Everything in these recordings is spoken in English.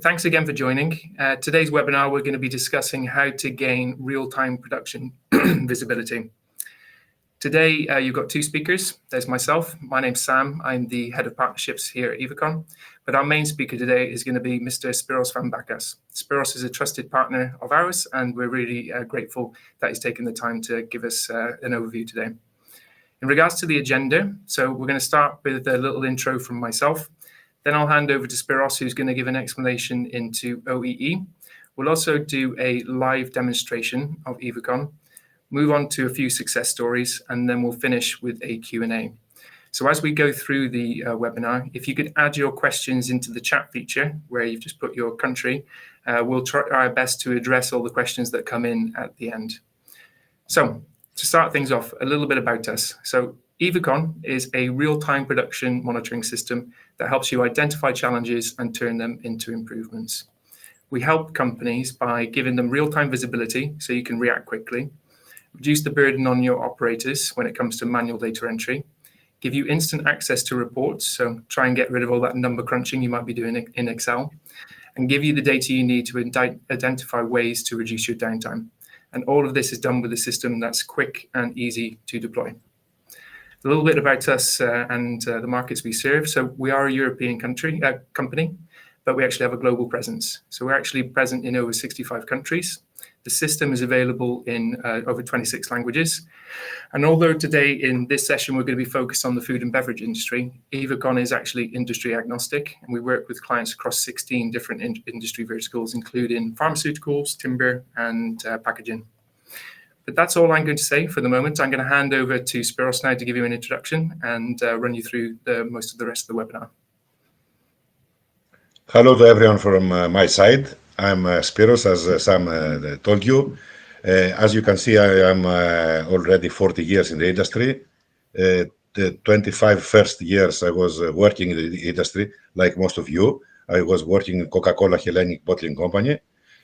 Thanks again for joining. Today's webinar, we're going to be discussing how to gain real-time production visibility. Today, you've got two speakers. There's myself. My name's Sam. I'm the head of partnerships here at Evocon. But our main speaker today is going to be Mr. Spiros Vamvakas. Spiros is a trusted partner of ours, and we're really grateful that he's taken the time to give us an overview today. In regards to the agenda, so we're going to start with a little intro from myself. Then I'll hand over to Spiros, who's going to give an explanation into OEE. We'll also do a live demonstration of Evocon, move on to a few success stories, and then we'll finish with a Q&A. So as we go through the webinar, if you could add your questions into the chat feature, where you've just put your country, we'll try our best to address all the questions that come in at the end. So to start things off, a little bit about us. So Evocon is a real-time production monitoring system that helps you identify challenges and turn them into improvements. We help companies by giving them real-time visibility so you can react quickly, reduce the burden on your operators when it comes to manual data entry, give you instant access to reports, so try and get rid of all that number crunching you might be doing in Excel, and give you the data you need to identify ways to reduce your downtime. And all of this is done with a system that's quick and easy to deploy. A little bit about us and the markets we serve. So we are a European company, but we actually have a global presence. So we're actually present in over 65 countries. The system is available in over 26 languages. And although today in this session we're going to be focused on the food and beverage industry, Evocon is actually industry agnostic, and we work with clients across 16 different industry verticals, including pharmaceuticals, timber, and packaging. But that's all I'm going to say for the moment. I'm going to hand over to Spiros now to give you an introduction and run you through most of the rest of the webinar. Hello to everyone from my side. I'm Spiros, as Sam told you. As you can see, I am already 40 years in the industry. The 25 first years I was working in the industry, like most of you. I was working in Coca-Cola Hellenic Bottling Company.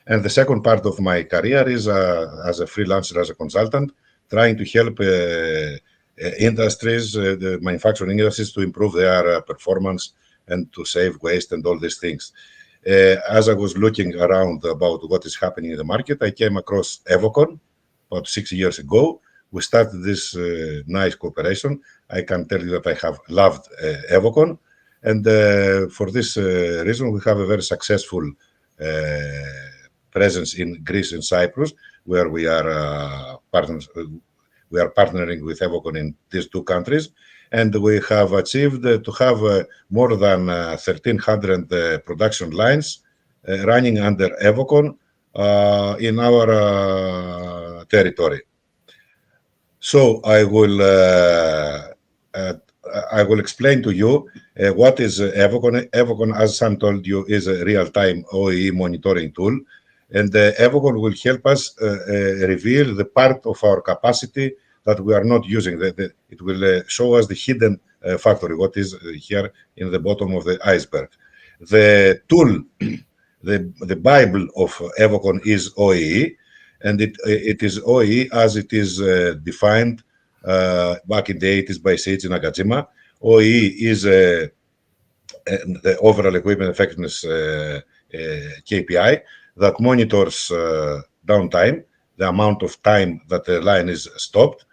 And the second part of my career is as a freelancer, as a consultant, trying to help industries, the manufacturing industries, to improve their performance and to save waste and all these things. As I was looking around about what is happening in the market, I came across Evocon about 6 years ago. We started this nice cooperation. I can tell you that I have loved Evocon. And for this reason, we have a very successful presence in Greece and Cyprus, where we are partners. We are partnering with Evocon in these two countries, and we have achieved to have more than 1,300 production lines running under Evocon in our territory. So I will explain to you what is Evocon. Evocon, as Sam told you, is a real-time OEE monitoring tool. And Evocon will help us reveal the part of our capacity that we are not using. It will show us the hidden factory, what is here in the bottom of the iceberg. The tool, the Bible of Evocon is OEE, and it is OEE as it is defined back in the 80s by Seiichi Nakajima. OEE is the overall equipment effectiveness KPI that monitors downtime, the amount of time that the line is stopped.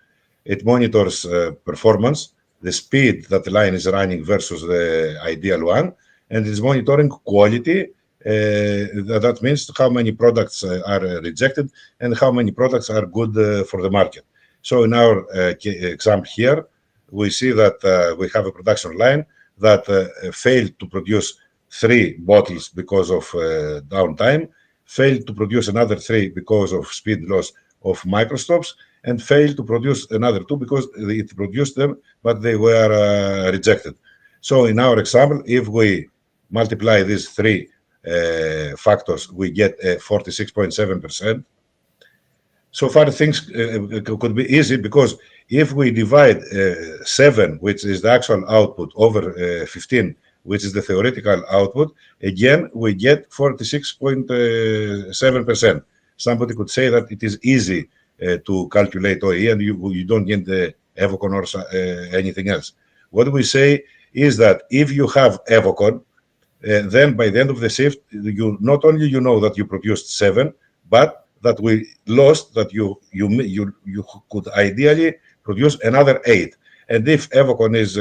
It monitors performance, the speed that the line is running versus the ideal one, and it's monitoring quality. That means how many products are rejected and how many products are good for the market. So in our example here, we see that we have a production line that failed to produce 3 bottles because of downtime, failed to produce another 3 because of speed loss of microstops, and failed to produce another 2 because it produced them, but they were rejected. So in our example, if we multiply these 3 factors, we get 46.7%. So far, things could be easy because if we divide 7, which is the actual output, over 15, which is the theoretical output, again, we get 46.7%. Somebody could say that it is easy to calculate OEE and you don't get the Evocon or anything else. What we say is that if you have Evocon, then by the end of the shift, you not only you know that you produced 7, but that we lost that you could ideally produce another 8. And if Evocon is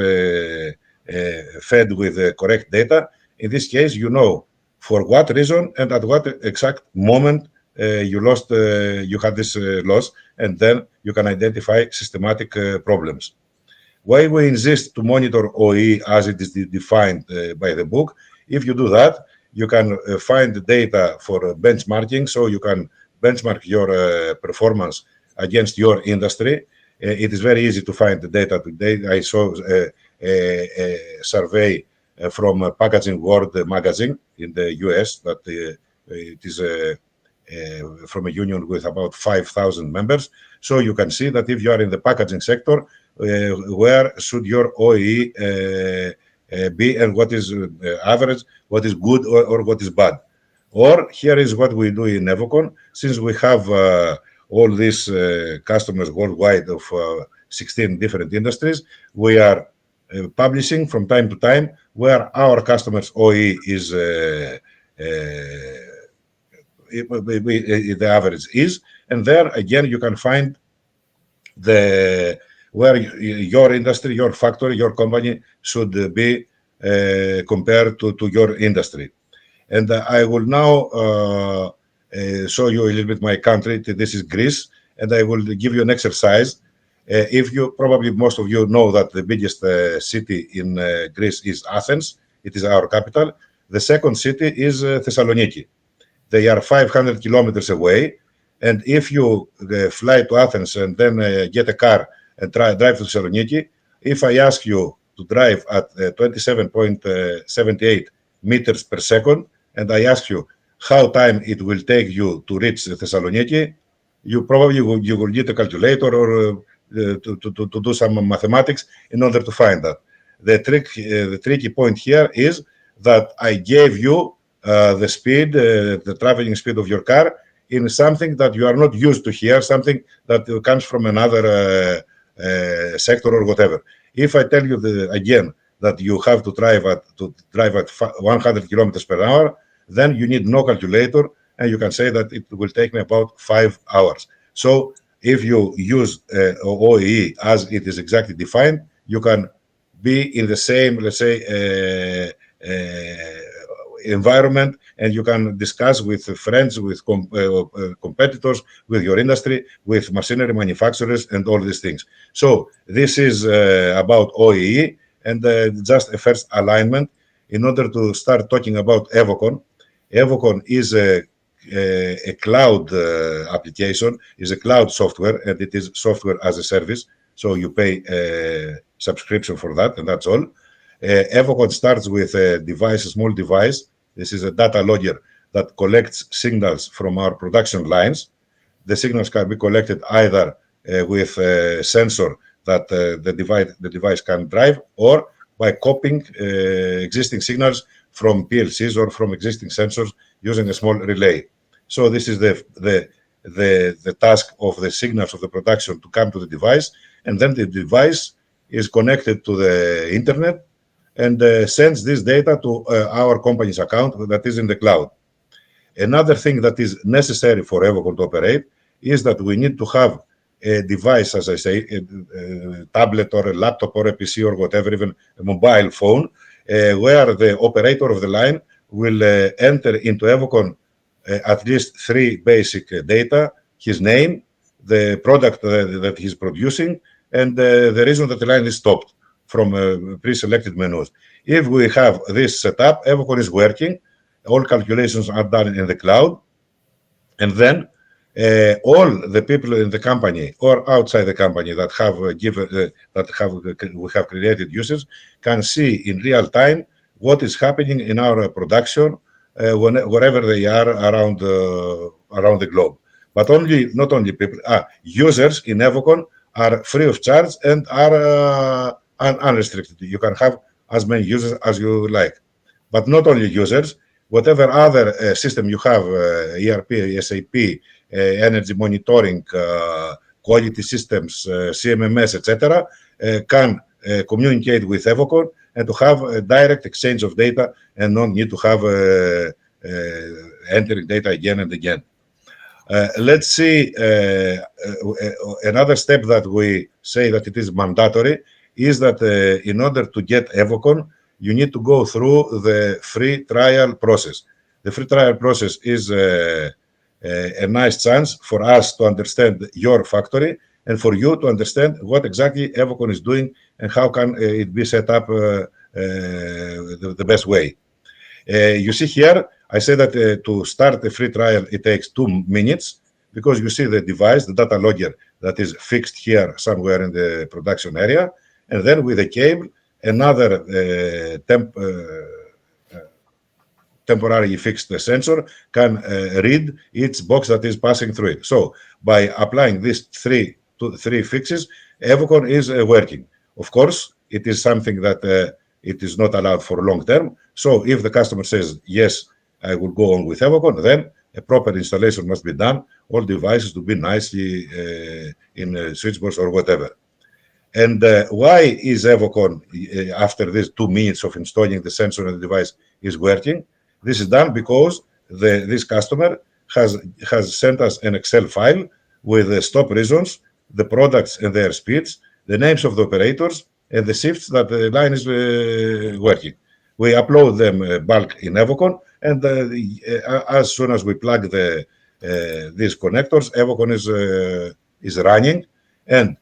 fed with correct data, in this case, you know for what reason and at what exact moment you lost, you had this loss, and then you can identify systematic problems. Why we insist to monitor OEE as it is defined by the book? If you do that, you can find the data for benchmarking, so you can benchmark your performance against your industry. It is very easy to find the data today. I saw a survey from Packaging World magazine in the US that it is from a union with about 5,000 members. So you can see that if you are in the packaging sector, where should your OEE be, and what is average, what is good, or what is bad. Or here is what we do in Evocon. Since we have all these customers worldwide of 16 different industries, we are publishing from time to time where our customers' OEE is the average is, and there again you can find where your industry, your factory, your company should be compared to your industry. And I will now show you a little bit my country. This is Greece, and I will give you an exercise. If you probably most of you know that the biggest city in Greece is Athens. It is our capital. The second city is Thessaloniki. They are 500 kilometers away, and if you fly to Athens and then get a car and drive to Thessaloniki, if I ask you to drive at 27.78 meters per second, and I ask you how time it will take you to reach Thessaloniki, you probably will need a calculator or to do some mathematics in order to find that. The tricky point here is that I gave you the speed, the traveling speed of your car in something that you are not used to here, something that comes from another sector or whatever. If I tell you again that you have to drive at 100 kilometers per hour, then you need no calculator, and you can say that it will take me about 5 hours. So if you use OEE as it is exactly defined, you can be in the same, let's say, environment, and you can discuss with friends, with competitors, with your industry, with machinery manufacturers, and all these things. So this is about OEE, and just a first alignment in order to start talking about Evocon. Evocon is a cloud application, is a cloud software, and it is software as a service. So you pay a subscription for that, and that's all. Evocon starts with a device, a small device. This is a data logger that collects signals from our production lines. The signals can be collected either with a sensor that the device can drive, or by copying existing signals from PLCs or from existing sensors using a small relay. So this is the task of the signals of the production to come to the device, and then the device is connected to the internet and sends this data to our company's account that is in the cloud. Another thing that is necessary for Evocon to operate is that we need to have a device, as I say, a tablet or a laptop or a PC or whatever, even a mobile phone, where the operator of the line will enter into Evocon at least 3 basic data: his name, the product that he's producing, and the reason that the line is stopped from pre-selected menus. If we have this set up, Evocon is working, all calculations are done in the cloud, and then all the people in the company or outside the company that we have created users can see in real time what is happening in our production wherever they are around the globe. But not only people, users in Evocon are free of charge and are unrestricted. You can have as many users as you like. But not only users, whatever other system you have, ERP, SAP, energy monitoring, quality systems, CMMS, etc., can communicate with Evocon and to have a direct exchange of data and not need to have entering data again and again. Let's see, another step that we say that it is mandatory is that in order to get Evocon, you need to go through the free trial process. The free trial process is a nice chance for us to understand your factory and for you to understand what exactly Evocon is doing and how can it be set up the best way. You see here, I say that to start a free trial, it takes 2 minutes because you see the device, the data logger that is fixed here somewhere in the production area. And then with a cable, another temporarily fixed sensor can read each box that is passing through it. So by applying these three fixes, Evocon is working. Of course, it is something that it is not allowed for long term. So if the customer says, yes, I will go on with Evocon, then a proper installation must be done, all devices to be nicely in switchboards or whatever. And why is Evocon, after these 2 minutes of installing the sensor and the device, is working? This is done because this customer has sent us an Excel file with the stop reasons, the products and their speeds, the names of the operators, and the shifts that the line is working. We upload them bulk in Evocon, and as soon as we plug these connectors, Evocon is running. And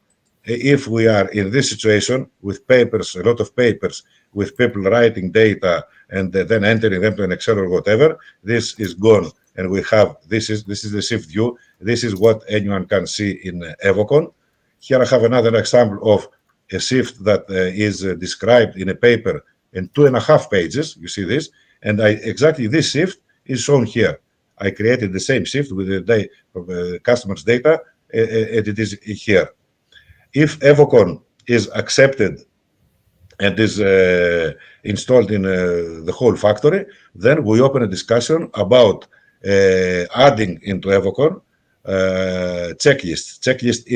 if we are in this situation with papers, a lot of papers, with people writing data and then entering them to an Excel or whatever, this is gone. And we have, this is the shift view. This is what anyone can see in Evocon. Here I have another example of a shift that is described in a paper in 2.5 pages. You see this, and exactly this shift is shown here. I created the same shift with the customer's data, and it is here. If Evocon is accepted and is installed in the whole factory, then we open a discussion about adding into Evocon checklist. Checklist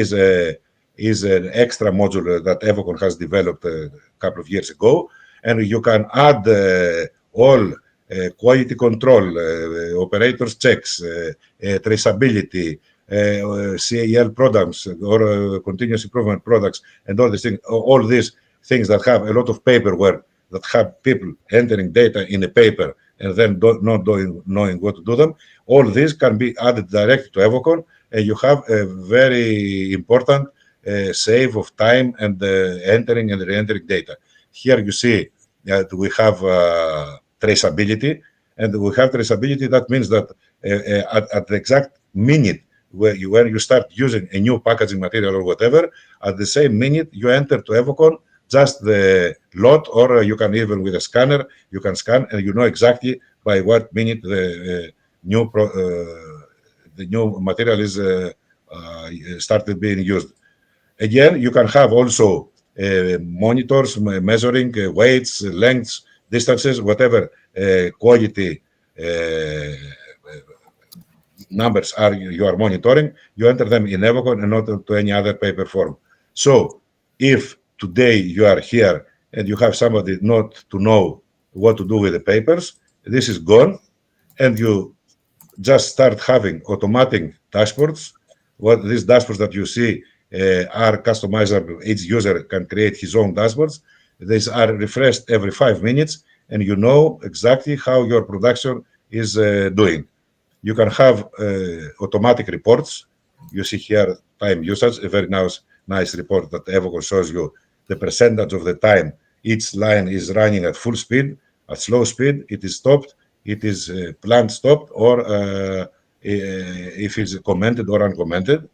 is an extra module that Evocon has developed a couple of years ago, and you can add all quality control, operators checks, traceability, CAL products or continuous improvement products, and all these things that have a lot of paperwork, that have people entering data in a paper and then not knowing what to do them. All this can be added directly to Evocon, and you have a very important save of time and entering and re-entering data. Here you see that we have traceability, and we have traceability. That means that at the exact minute when you start using a new packaging material or whatever, at the same minute you enter to Evocon just the lot, or you can even with a scanner, you can scan and you know exactly by what minute the new material is started being used. Again, you can have also monitors measuring weights, lengths, distances, whatever quality numbers you are monitoring, you enter them in Evocon and not to any other paper form. So if today you are here and you have somebody not to know what to do with the papers, this is gone, and you just start having automatic dashboards. What these dashboards that you see are customizable. Each user can create his own dashboards. These are refreshed every 5 minutes, and you know exactly how your production is doing. You can have automatic reports. You see here time usage, a very nice report that Evocon shows you the percentage of the time each line is running at full speed, at slow speed, it is stopped, it is planned stopped, or if it's commented or uncommented.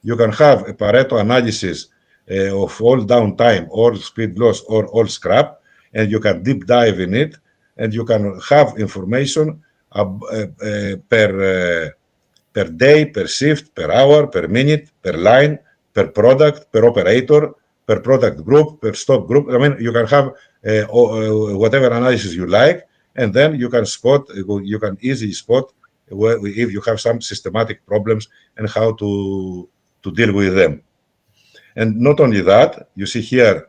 You can have a Pareto analysis of all downtime, all speed loss, or all scrap, and you can deep dive in it, and you can have information per day, per shift, per hour, per minute, per line, per product, per operator, per product group, per stock group. I mean, you can have whatever analysis you like, and then you can easily spot if you have some systematic problems and how to deal with them. And not only that, you see here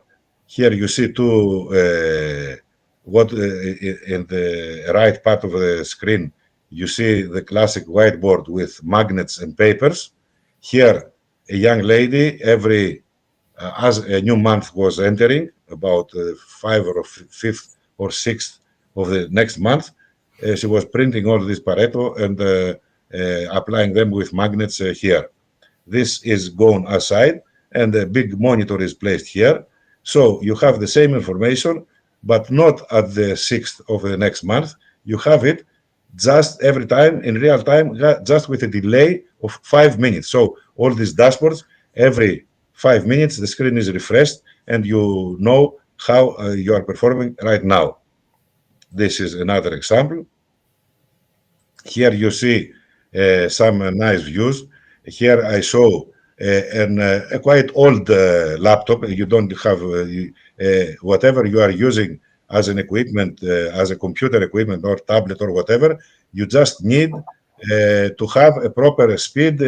Here you see two, in the right part of the screen, you see the classic whiteboard with magnets and papers. Here, a young lady, as a new month was entering, about 5th or 5th or 6th of the next month, she was printing all this Pareto and applying them with magnets here. This is gone aside, and a big monitor is placed here. So you have the same information, but not at the 6th of the next month. You have it just every time in real time, just with a delay of 5 minutes. So all these dashboards, every 5 minutes, the screen is refreshed, and you know how you are performing right now. This is another example. Here you see some nice views. Here I show a quite old laptop. You don't have whatever you are using as an equipment, as a computer equipment or tablet or whatever. You just need to have a proper speed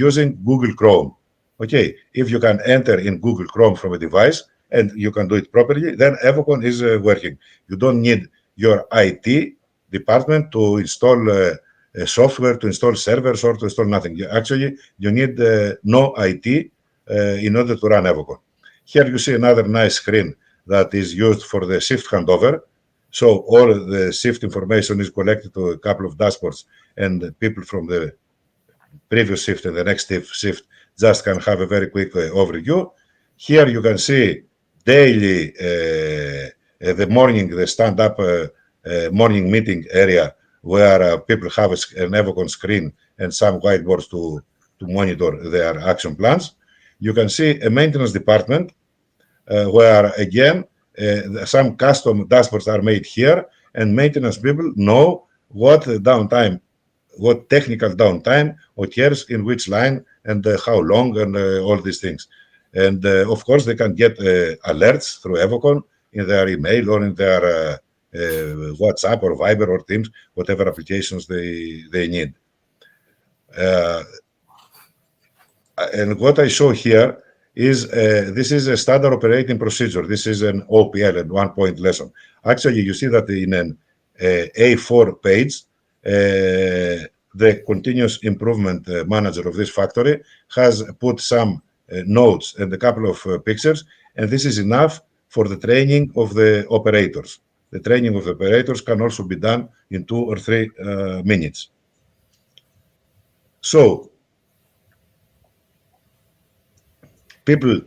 using Google Chrome. Okay, if you can enter in Google Chrome from a device and you can do it properly, then Evocon is working. You don't need your IT department to install software, to install servers, or to install nothing. You need no IT in order to run Evocon. Here you see another nice screen that is used for the shift handover. So all the shift information is collected to a couple of dashboards, and people from the previous shift and the next shift just can have a very quick overview. Here you can see daily the morning, the stand-up morning meeting area where people have an Evocon screen and some whiteboards to monitor their action plans. You can see a maintenance department where, again, some custom dashboards are made here, and maintenance people know what downtime, what technical downtime occurs in which line and how long and all these things. And of course, they can get alerts through Evocon in their email or in their WhatsApp or Viber or Teams, whatever applications they need. And what I show here is this is a standard operating procedure. This is an OPL, and 1-point lesson. Actually, you see that in an A4 page, the continuous improvement manager of this factory has put some notes and a couple of pictures, and this is enough for the training of the operators. The training of the operators can also be done in 2 or 3 minutes. So, people,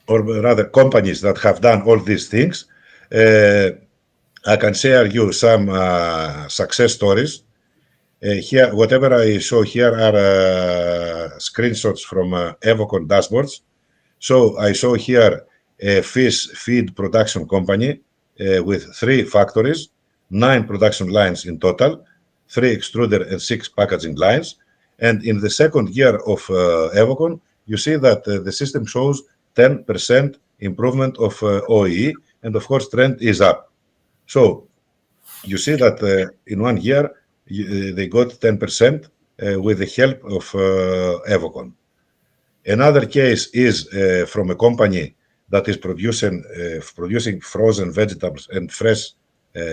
or rather companies that have done all these things, I can share you some success stories. Here, whatever I show here are screenshots from Evocon dashboards. So I show here a fish feed production company with 3 factories, 9 production lines in total, 3 extruder and 6 packaging lines. And in the second year of Evocon, you see that the system shows 10% improvement of OEE, and of course, trend is up. So you see that in 1 year, they got 10% with the help of Evocon. Another case is from a company that is producing frozen vegetables and fresh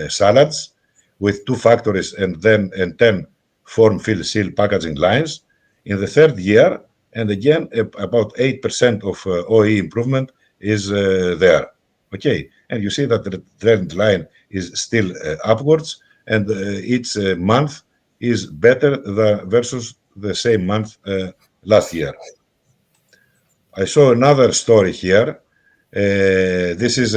salads with 2 factories and 10 form, fill, seal packaging lines. In the third year, and again, about 8% of OEE improvement is there. Okay, and you see that the trend line is still upwards, and each month is better versus the same month last year. I saw another story here. This is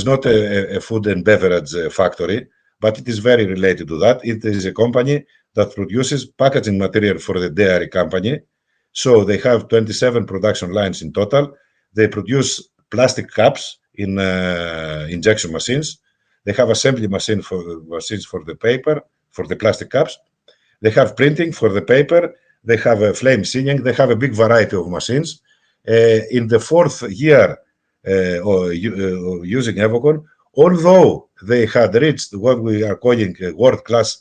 not a food and beverage factory, but it is very related to that. It is a company that produces packaging material for the dairy company. So they have 27 production lines in total. They produce plastic cups in injection machines. They have assembly machines for the paper, for the plastic cups. They have printing for the paper. They have flame sealing. They have a big variety of machines. In the 4th year using Evocon, although they had reached what we are calling world-class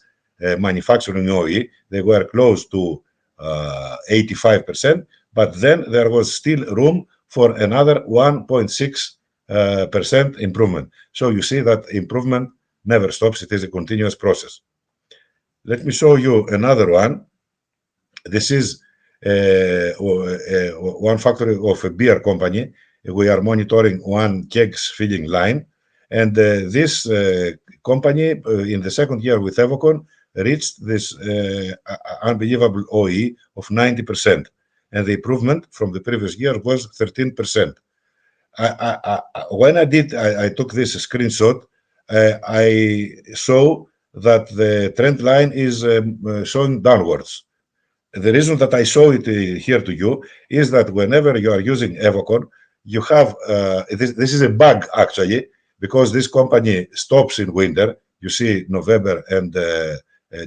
manufacturing OEE, they were close to 85%, but then there was still room for another 1.6% improvement. So you see that improvement never stops. It is a continuous process. Let me show you another one. This is one factory of a beer company. We are monitoring one kegs filling line. And this company, in the second year with Evocon, reached this unbelievable OEE of 90%. And the improvement from the previous year was 13%. When I took this screenshot, I saw that the trend line is showing downwards. The reason that I show it here to you is that whenever you are using Evocon, you have this is a bug actually, because this company stops in winter. You see November and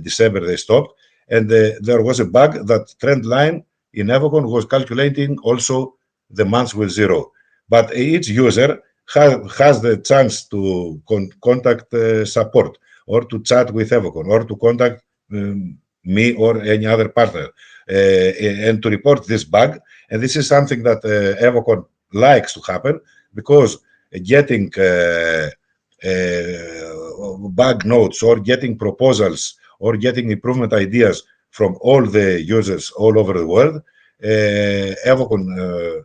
December they stopped, and there was a bug that trend line in Evocon was calculating also the months with zero. But each user has the chance to contact support, or to chat with Evocon, or to contact me or any other partner, and to report this bug. And this is something that Evocon likes to happen, because getting bug notes, or getting proposals, or getting improvement ideas from all the users all over the world, Evocon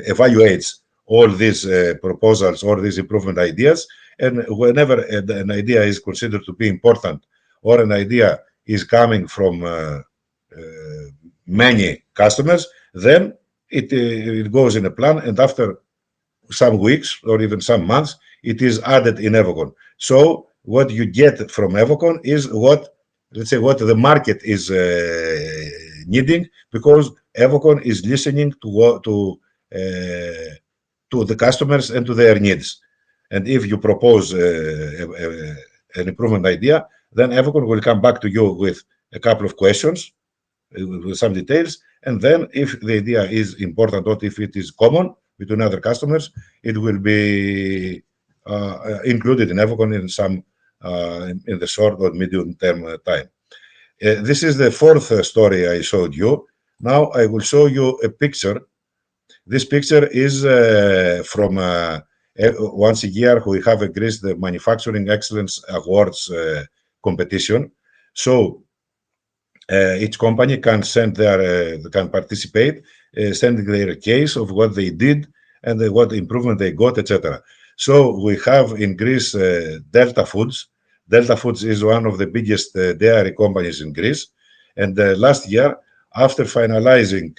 evaluates all these proposals or these improvement ideas. And whenever an idea is considered to be important, or an idea is coming from many customers, then it goes in a plan, and after some weeks or even some months, it is added in Evocon. So what you get from Evocon is what, let's say, what the market is needing, because Evocon is listening to the customers and to their needs. And if you propose an improvement idea, then Evocon will come back to you with a couple of questions, with some details, and then if the idea is important, or if it is common between other customers, it will be included in Evocon in some in the short or medium term time. This is the fourth story I showed you. Now I will show you a picture. This picture is from once a year we have a Greece the Manufacturing Excellence Awards competition. So each company can send their can participate, sending their case of what they did and what improvement they got, etc. So we have in Greece Delta Foods. Delta Foods is one of the biggest dairy companies in Greece, and last year, after finalizing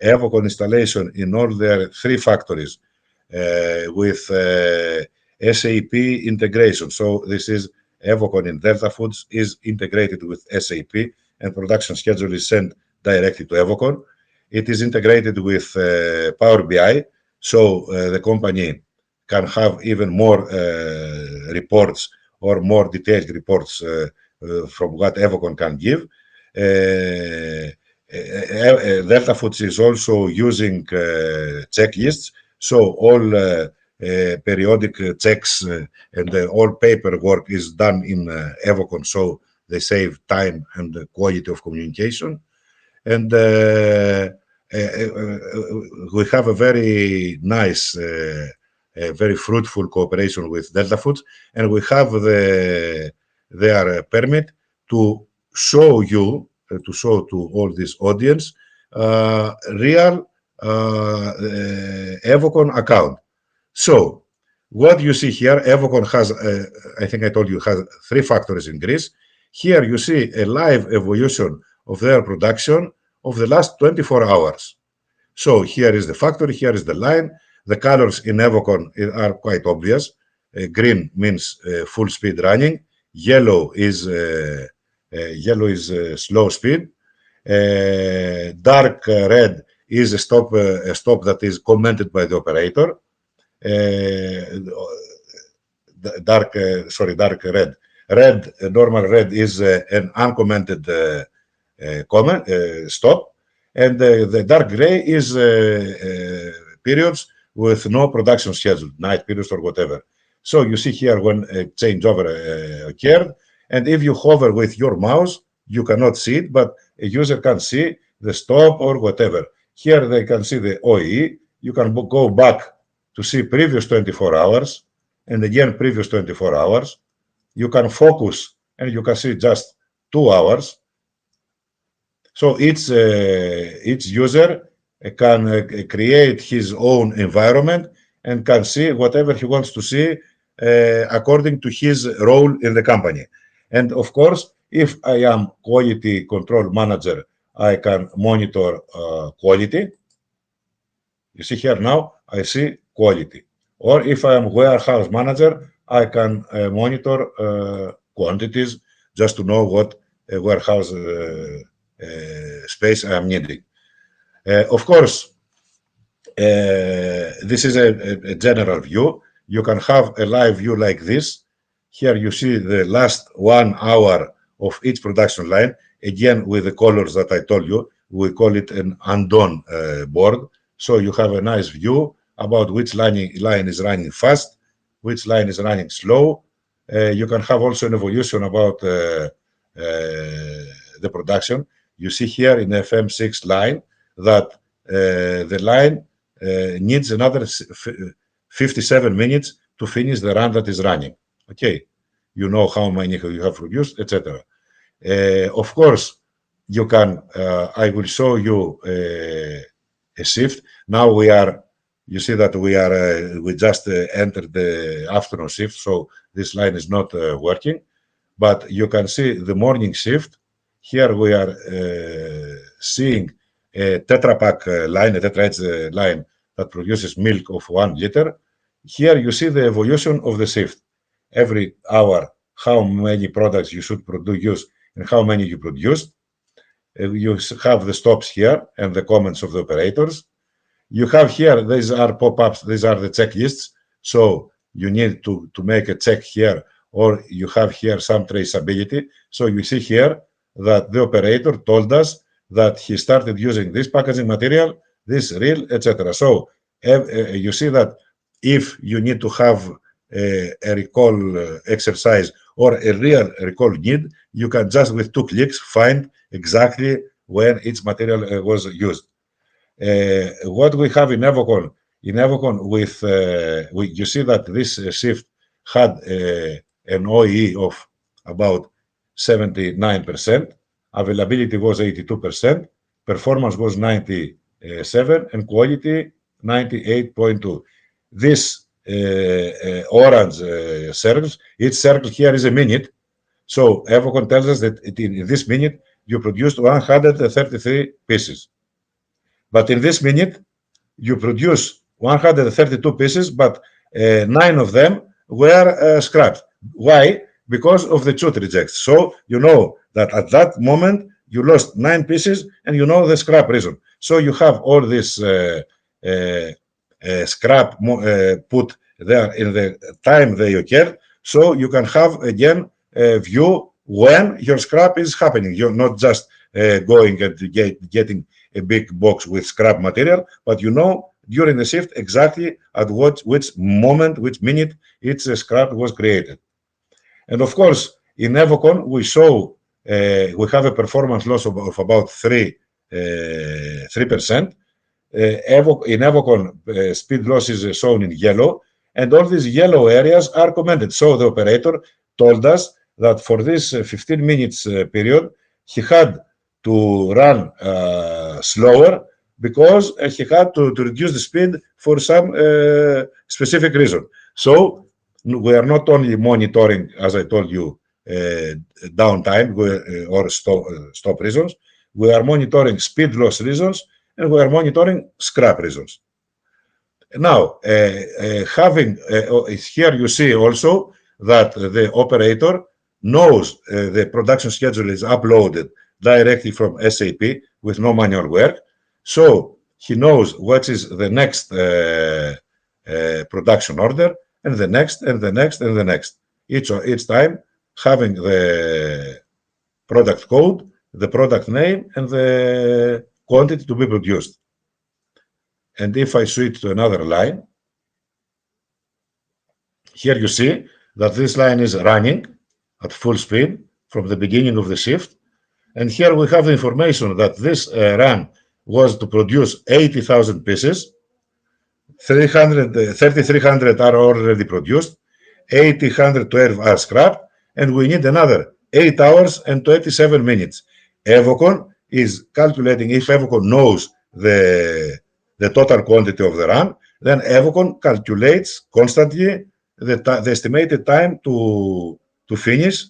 Evocon installation in all their 3 factories with SAP integration. So this is Evocon in Delta Foods is integrated with SAP, and production schedule is sent directly to Evocon. It is integrated with Power BI, so the company can have even more reports, or more detailed reports from what Evocon can give. Delta Foods is also using checklists, so all periodic checks and all paperwork is done in Evocon, so they save time and the quality of communication. And we have a very nice, very fruitful cooperation with Delta Foods, and we have their permit to show you, to show to all this audience, real Evocon account. So what you see here, Evocon has, I think I told you, has 3 factories in Greece. Here you see a live evolution of their production of the last 24 hours. So here is the factory, here is the line. The colors in Evocon are quite obvious. Green means full speed running. Yellow is slow speed. Dark red is a stop that is commented by the operator. Dark red. Normal red is an uncommented comment stop, and the dark gray is periods with no production schedule, night periods or whatever. So you see here when a changeover occurred, and if you hover with your mouse, you cannot see it, but a user can see the stop or whatever. Here they can see the OEE, you can go back to see previous 24 hours and again previous 24 hours. You can focus and you can see just 2 hours. So each user can create his own environment and can see whatever he wants to see according to his role in the company. And of course, if I am quality control manager, I can monitor quality. You see here now, I see quality. Or if I am warehouse manager, I can monitor quantities just to know what warehouse space I am needing. Of course, this is a general view. You can have a live view like this. Here you see the last 1 hour of each production line, again with the colors that I told you. We call it an undone board. So you have a nice view about which line is running fast, which line is running slow. You can have also an evolution about the production. You see here in FM6 line that the line needs another 57 minutes to finish the run that is running. Okay, you know how many you have produced, etc. Of course, you can. I will show you a shift. Now you see that we just entered the afternoon shift, so this line is not working. But you can see the morning shift. Here we are seeing a Tetra Pak line, a Tetra Edge line that produces milk of 1 liter. Here you see the evolution of the shift. Every hour, how many products you should produce and how many you produce. You have the stops here and the comments of the operators. You have here, these are pop-ups, these are the checklists. So you need to make a check here, or you have here some traceability. So you see here that the operator told us that he started using this packaging material, this reel, etc. So you see that if you need to have a recall exercise or a real recall need, you can just with 2 clicks find exactly when each material was used. What we have in Evocon, you see that this shift had an OEE of about 79%, availability was 82%, performance was 97, and quality 98.2. This orange circles, each circle here is a minute. So Evocon tells us that in this minute you produced 133 pieces. But in this minute, you produce 132 pieces, but 9 of them were scrapped. Why? Because of the chute rejects. So you know that at that moment, you lost 9 pieces and you know the scrap reason. So you have all this scrap put there in the time they occurred. So you can have, again, a view when your scrap is happening. You're not just going and getting a big box with scrap material, but you know during the shift exactly at which moment, which minute each scrap was created. And of course, in Evocon, we show we have a performance loss of about 3%. In Evocon, speed loss is shown in yellow, and all these yellow areas are commented. So the operator told us that for this 15 minutes period, he had to run slower because he had to reduce the speed for some specific reason. So we are not only monitoring, as I told you, downtime or stop reasons, we are monitoring speed loss reasons, and we are monitoring scrap reasons. Now, here you see also that the operator knows the production schedule is uploaded directly from SAP with no manual work. So he knows what is the next production order, and the next, and the next, and the next. Each time having the product code, the product name, and the quantity to be produced. And if I switch to another line, here you see that this line is running at full speed from the beginning of the shift. And here we have the information that this run was to produce 80,000 pieces. 3,300 are already produced, 1,812 are scrapped, and we need another 8 hours and 27 minutes. Evocon is calculating, if Evocon knows the total quantity of the run, then Evocon calculates constantly the estimated time to finish,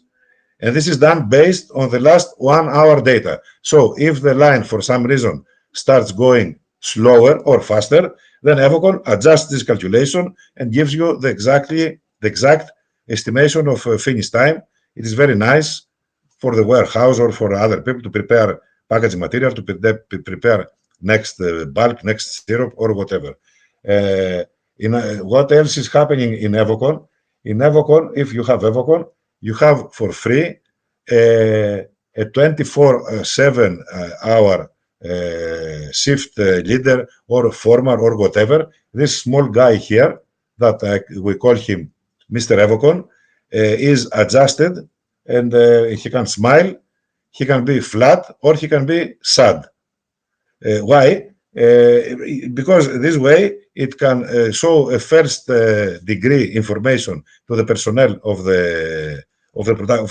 and this is done based on the last 1 hour data. So if the line for some reason starts going slower or faster, then Evocon adjusts this calculation and gives you the exact estimation of finish time. It is very nice for the warehouse or for other people to prepare packaging material, to prepare next bulk, next syrup, or whatever. What else is happening in Evocon? In Evocon, if you have Evocon, you have for free a 24/7 hour shift leader or former or whatever. This small guy here, that we call him Mr. Evocon, is adjusted, and he can smile, he can be flat, or he can be sad. Why? Because this way it can show a first degree information to the personnel of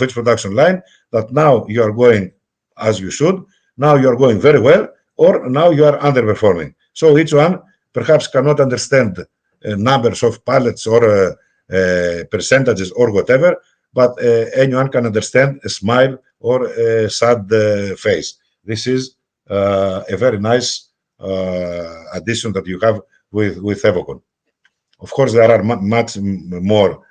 each production line, that now you are going as you should, now you are going very well, or now you are underperforming. So each one perhaps cannot understand numbers of pallets or percentages or whatever, but anyone can understand a smile or a sad face. This is a very nice addition that you have with Evocon. Of course, there are much more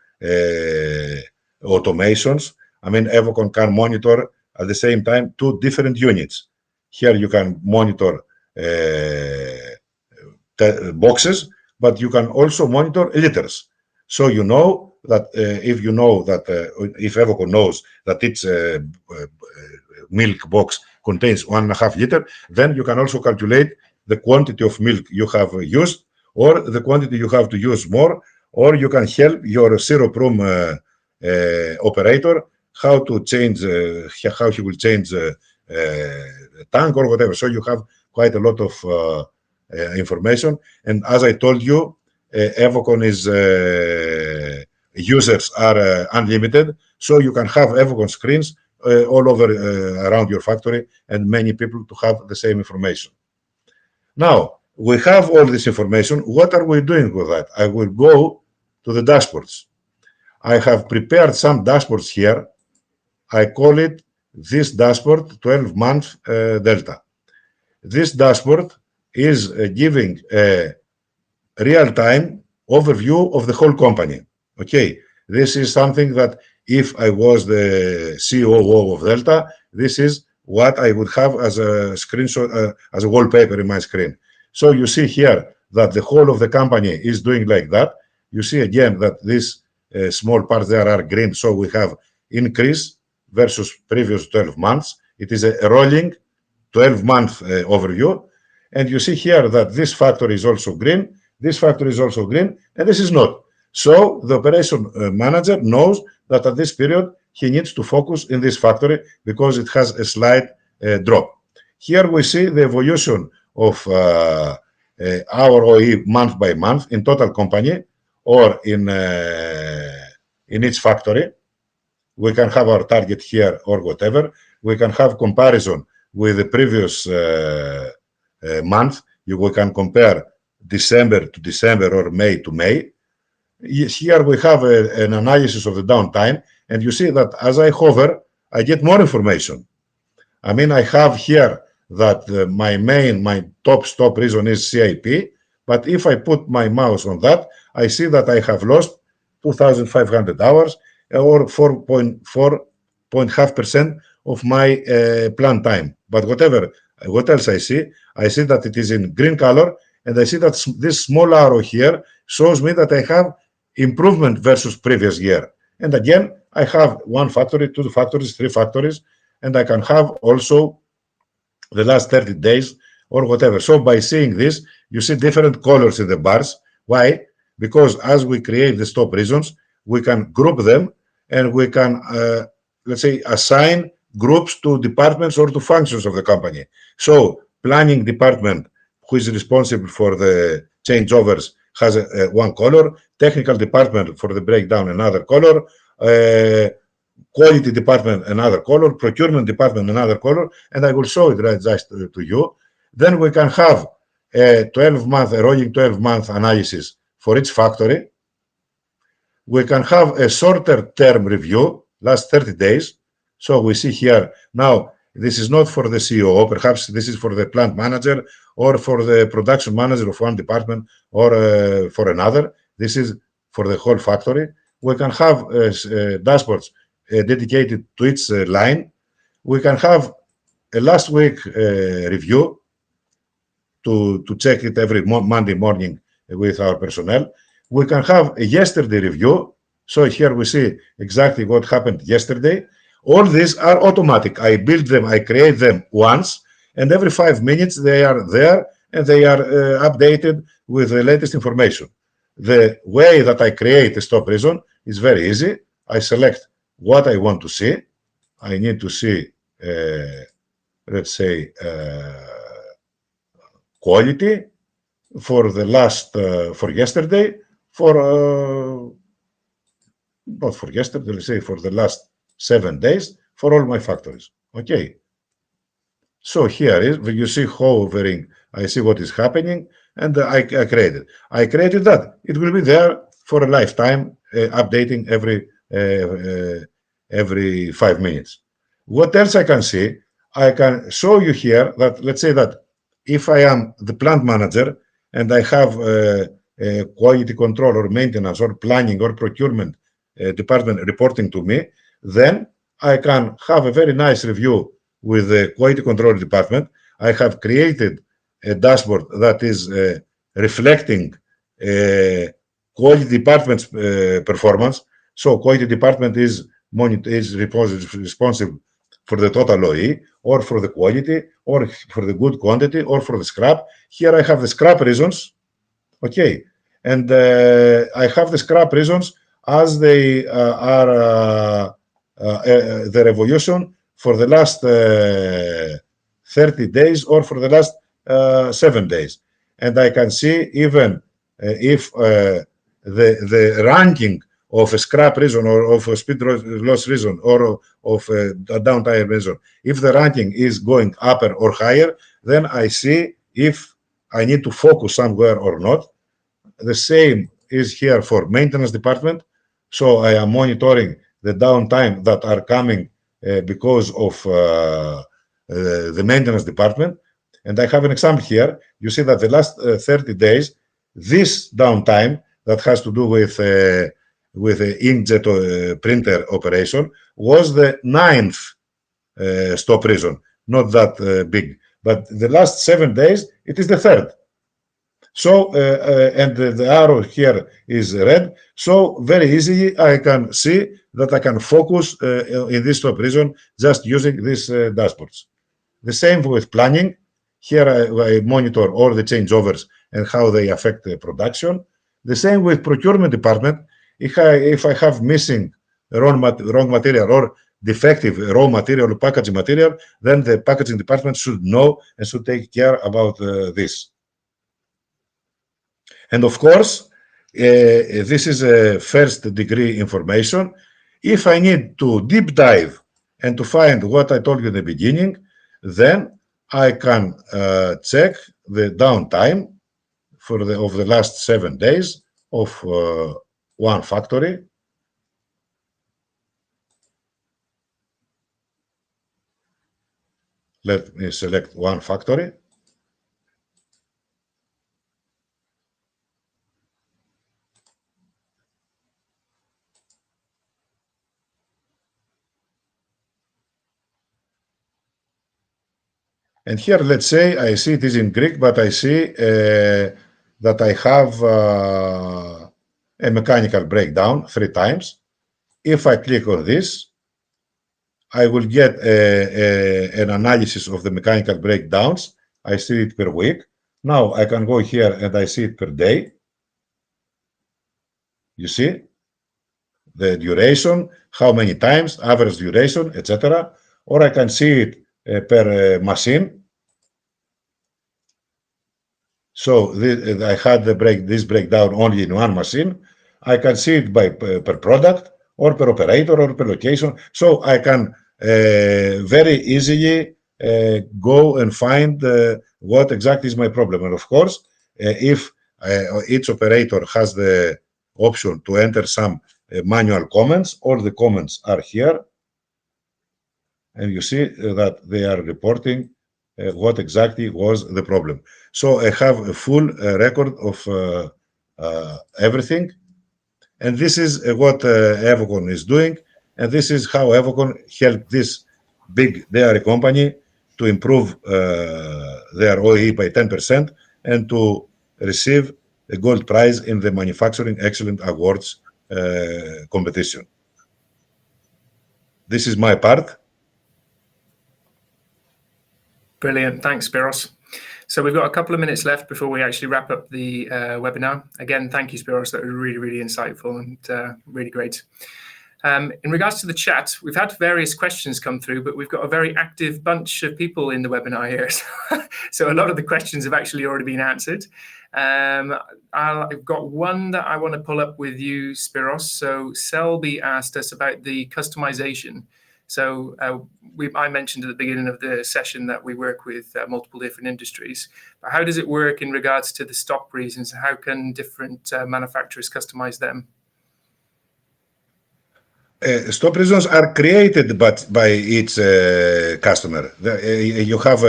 automations. I mean, Evocon can monitor at the same time 2 different units. Here you can monitor boxes, but you can also monitor liters. So you know that if Evocon knows that its milk box contains 1.5 liters, then you can also calculate the quantity of milk you have used, or the quantity you have to use more, or you can help your syrup room operator how to change, how he will change tank or whatever. So you have quite a lot of information. And as I told you, Evocon is users are unlimited, so you can have Evocon screens all over around your factory, and many people to have the same information. Now, we have all this information. What are we doing with that? I will go to the dashboards. I have prepared some dashboards here. I call it this dashboard 12-month delta. This dashboard is giving a real-time overview of the whole company. Okay, this is something that if I was the COO of Delta, this is what I would have as a screenshot, as a wallpaper in my screen. So you see here that the whole of the company is doing like that. You see again that these small parts there are green, so we have increase versus previous 12 months. It is a rolling 12-month overview. And you see here that this factory is also green, this factory is also green, and this is not. So the operation manager knows that at this period, he needs to focus in this factory because it has a slight drop. Here we see the evolution of our OEE month by month in total company or in each factory. We can have our target here or whatever. We can have comparison with the previous month. We can compare December to December or May to May. Here we have an analysis of the downtime, and you see that as I hover, I get more information. I mean, I have here that my top stop reason is CIP, but if I put my mouse on that, I see that I have lost 2,500 hours or 4.5% of my plant time. But what else I see that it is in green color, and I see that this small arrow here shows me that I have improvement versus previous year. And again, I have 1 factory, 2 factories, 3 factories, and I can have also the last 30 days or whatever. So by seeing this, you see different colors in the bars. Why? Because as we create the stop reasons, we can group them, and we can, let's say, assign groups to departments or to functions of the company. So planning department, who is responsible for the changeovers, has one color, technical department for the breakdown another color, quality department another color, procurement department another color, and I will show it right just to you. Then we can have a rolling 12-month analysis for each factory. We can have a shorter term review, last 30 days. So we see here now, this is not for the CEO, perhaps this is for the plant manager or for the production manager of one department or for another. This is for the whole factory. We can have dashboards dedicated to each line. We can have a last week review to check it every Monday morning with our personnel. We can have a yesterday review. So here we see exactly what happened yesterday. All these are automatic. I build them, I create them once, and every 5 minutes they are there and they are updated with the latest information. The way that I create a stop reason is very easy. I select what I want to see. I need to see, let's say, quality for the last, for yesterday, not for yesterday, let's say for the last 7 days for all my factories. Okay. So here is, you see hovering, I see what is happening, and I created. I created that. It will be there for a lifetime, updating every 5 minutes. What else I can see? I can show you here that, let's say that if I am the plant manager and I have quality control or maintenance or planning or procurement department reporting to me, then I can have a very nice review with the quality control department. I have created a dashboard that is reflecting quality department's performance. So quality department is responsible for the total OEE, or for the quality, or for the good quantity, or for the scrap. Here I have the scrap reasons. Okay, and I have the scrap reasons as they are the evolution for the last 30 days or for the last 7 days. And I can see even if the ranking of a scrap reason or of a speed loss reason or of a downtime reason, if the ranking is going upper or higher, then I see if I need to focus somewhere or not. The same is here for maintenance department. So I am monitoring the downtime that are coming because of the maintenance department. And I have an example here. You see that the last 30 days, this downtime that has to do with the inkjet printer operation was the 9th stop reason, not that big. But the last 7 days, it is the 3rd. So, and the arrow here is red. So very easily I can see that I can focus in this stop reason just using these dashboards. The same with planning. Here I monitor all the changeovers and how they affect the production. The same with procurement department. If I have missing wrong material or defective raw material or packaging material, then the packaging department should know and should take care about this. And of course, this is a first degree information. If I need to deep dive and to find what I told you in the beginning, then I can check the downtime of the last 7 days of one factory. Let me select one factory. And here, let's say, I see it is in Greek, but I see that I have a mechanical breakdown 3 times. If I click on this, I will get an analysis of the mechanical breakdowns. I see it per week. Now I can go here and I see it per day. You see the duration, how many times, average duration, etc. Or I can see it per machine. So I had this breakdown only in one machine. I can see it by per product or per operator or per location. So I can very easily go and find what exactly is my problem. And of course, if each operator has the option to enter some manual comments, all the comments are here. And you see that they are reporting what exactly was the problem. So I have a full record of everything. And this is what Evocon is doing. And this is how Evocon helped this big dairy company to improve their OEE by 10% and to receive a gold prize in the Manufacturing Excellence Awards competition. This is my part. Brilliant. Thanks, Spiros. So we've got a couple of minutes left before we actually wrap up the webinar. Again, thank you, Spiros. That was really, really insightful and really great. In regards to the chat, we've had various questions come through, but we've got a very active bunch of people in the webinar here. So a lot of the questions have actually already been answered. I've got one that I want to pull up with you, Spiros. So Selby asked us about the customization. So I mentioned at the beginning of the session that we work with multiple different industries. But how does it work in regards to the stock reasons? How can different manufacturers customize them? Stop reasons are created by each customer. You have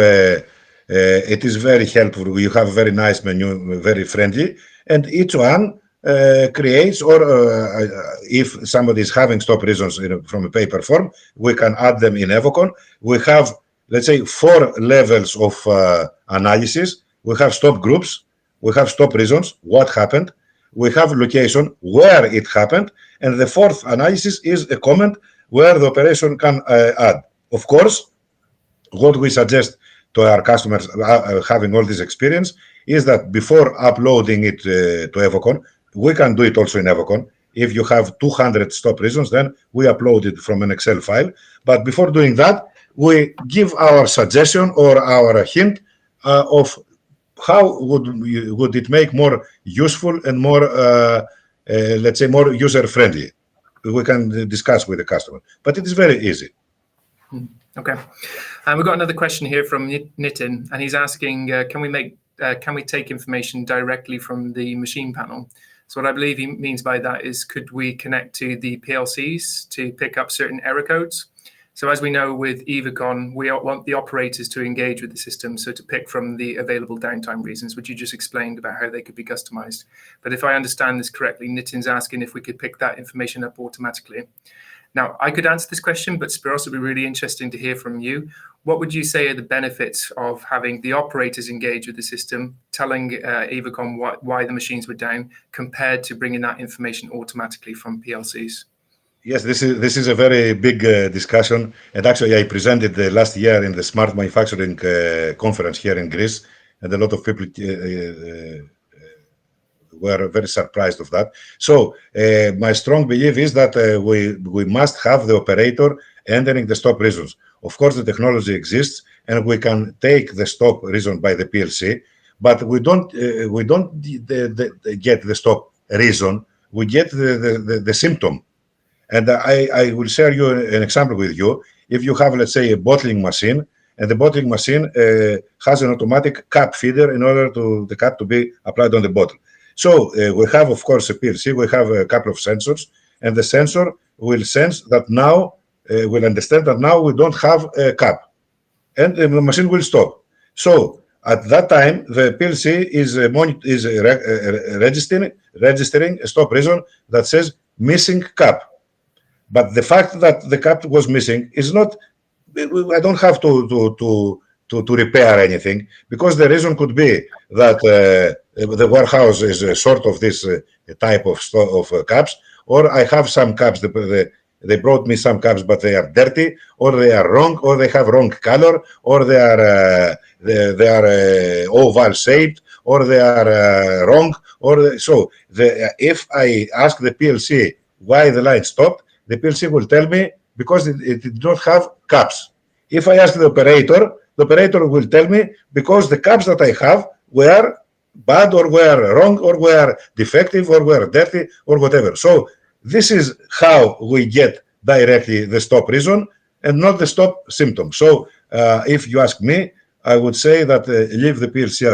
it is very helpful. You have a very nice menu, very friendly, and each one creates, or if somebody is having stop reasons from a paper form, we can add them in Evocon. We have, let's say, 4 levels of analysis. We have stop groups, we have stop reasons, what happened, we have location, where it happened, and the 4th analysis is a comment where the operation can add. Of course, what we suggest to our customers having all this experience is that before uploading it to Evocon, we can do it also in Evocon. If you have 200 stop reasons, then we upload it from an Excel file. But before doing that, we give our suggestion or our hint of how would it make more useful and more, let's say, more user-friendly. We can discuss with the customer, but it is very easy. Okay. We've got another question here from Nitin, and he's asking, can we take information directly from the machine panel? So what I believe he means by that is, could we connect to the PLCs to pick up certain error codes? So as we know with Evocon, we want the operators to engage with the system, so to pick from the available downtime reasons, which you just explained about how they could be customized. But if I understand this correctly, Nitin's asking if we could pick that information up automatically. Now, I could answer this question, but Spiros, it would be really interesting to hear from you. What would you say are the benefits of having the operators engage with the system, telling Evocon why the machines were down, compared to bringing that information automatically from PLCs? Yes, this is a very big discussion, and actually I presented last year in the Smart Manufacturing conference here in Greece, and a lot of people were very surprised of that. So my strong belief is that we must have the operator entering the stop reasons. Of course, the technology exists, and we can take the stop reason by the PLC, but we don't get the stop reason. We get the symptom. And I will share you an example with you. If you have, let's say, a bottling machine, and the bottling machine has an automatic cap feeder in order to the cap to be applied on the bottle. So we have, of course, a PLC. We have a couple of sensors, and the sensor will sense that now, will understand that now we don't have a cap, and the machine will stop. So at that time, the PLC is registering a stop reason that says missing cap. But the fact that the cap was missing is not, I don't have to repair anything, because the reason could be that the warehouse is short of this type of caps, or I have some caps, they brought me some caps, but they are dirty, or they are wrong, or they have wrong color, or they are oval shaped, or they are wrong, or so if I ask the PLC why the line stopped, the PLC will tell me because it did not have caps. If I ask the operator will tell me because the caps that I have were bad or were wrong or were defective or were dirty or whatever. So this is how we get directly the stop reason and not the stop symptom. So if you ask me, I would say that leave the PLC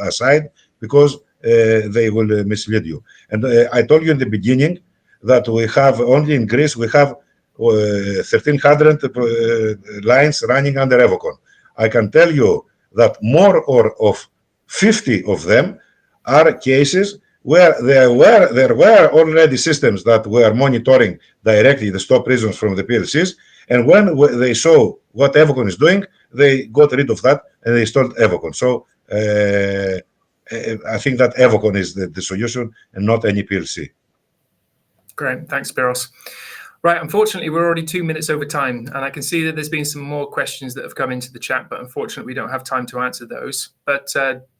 aside because they will mislead you. And I told you in the beginning that we have only in Greece, we have 1,300 lines running under Evocon. I can tell you that more of 50 of them are cases where there were already systems that were monitoring directly the stop reasons from the PLCs. And when they saw what Evocon is doing, they got rid of that and they installed Evocon. So I think that Evocon is the solution and not any PLC. Great, thanks, Spiros. Right, unfortunately, we're already 2 minutes over time, and I can see that there's been some more questions that have come into the chat, but unfortunately, we don't have time to answer those. But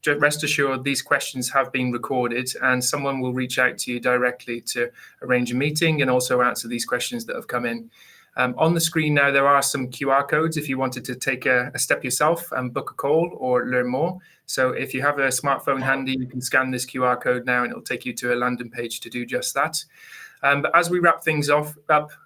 rest assured, these questions have been recorded, and someone will reach out to you directly to arrange a meeting and also answer these questions that have come in. On the screen now, there are some QR codes if you wanted to take a step yourself and book a call or learn more. So if you have a smartphone handy, you can scan this QR code now, and it'll take you to a landing page to do just that. But as we wrap things up,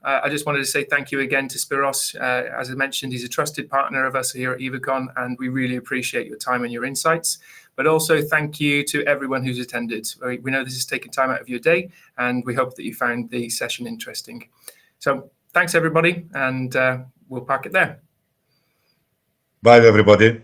I just wanted to say thank you again to Spiros. As I mentioned, he's a trusted partner of us here at Evocon, and we really appreciate your time and your insights. But also thank you to everyone who's attended. We know this has taken time out of your day, and we hope that you found the session interesting. So thanks, everybody, and we'll park it there. Bye, everybody.